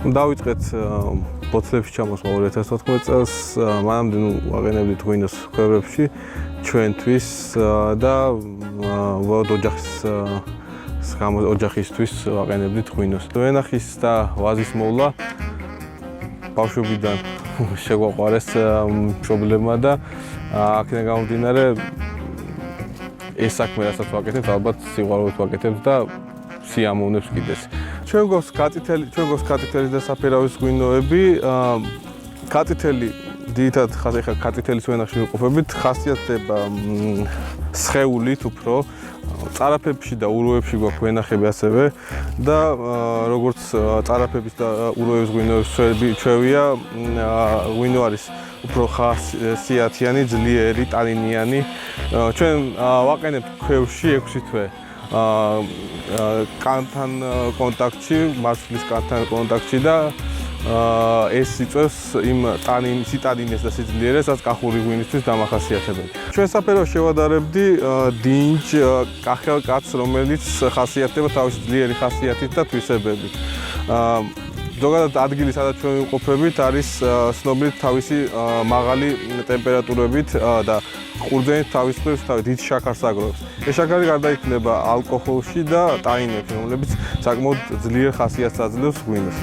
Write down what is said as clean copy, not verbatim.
დავიწყეთ ბოთლებში ჩამოსვლა 2014 წელს, მანამდე ვაყენებდით ღვინოს ქვევრებში ჩვენთვის და ოჯახისთვის ვაყენებდით ღვინოს. ვენახის და ვაზის მოვლა ბავშვობიდან შეგვაყვარეს პრობლემა და აქედან გამომდინარე ეს საქმე რასაც ვაკეთებთ, ალბათ სიყვარულით ვაკეთებთ და სიამოვნებს კიდეს. ჩვენ გვაქვს კატიტელის და საფერავის ღვინოები. კატიტელი ძირითადად ხა კატიტელის ვენახში ვიყოფებით, ხასიათდება სხეულით უფრო წარაფებში და უროებში გვაქვს ვენახები ასევე და როგორც წარაფების და უროების ღვინოების ჩვევია, ღვინო არის უფრო ხასიათიანი, ძლიერი, ტანინიანი. ჩვენ ვაყენებთ ქვევრში 6 თვე. კანთან კონტაქტში, მარცვლის კანთან კონტაქტში და ეს იწვევს იმ ციტადინეს და სიძლიერეს, რაც კახური ღვინისთვის დამახასიათებელი. ჩვენ საფერავს შევადარებდი დინჯ კახელ კაცს, რომელიც ხასიათდება თავისი ძლიერი ხასიათით და თვისებებით. ზოგადად ადგილი, სადაც ჩვენ ვიმყოფებით, არის ცნობილი თავისი მაღალი ტემპერატურებით და ყურძენით თავისუფლებს დიდ შაქარს აგროვებს. ეს შაქარი გარდაიქმნება ალკოჰოლში და ტაინებში, რომლებიც საკმაოდ ძლიერ ხასიათს აძლევს ღვინოს.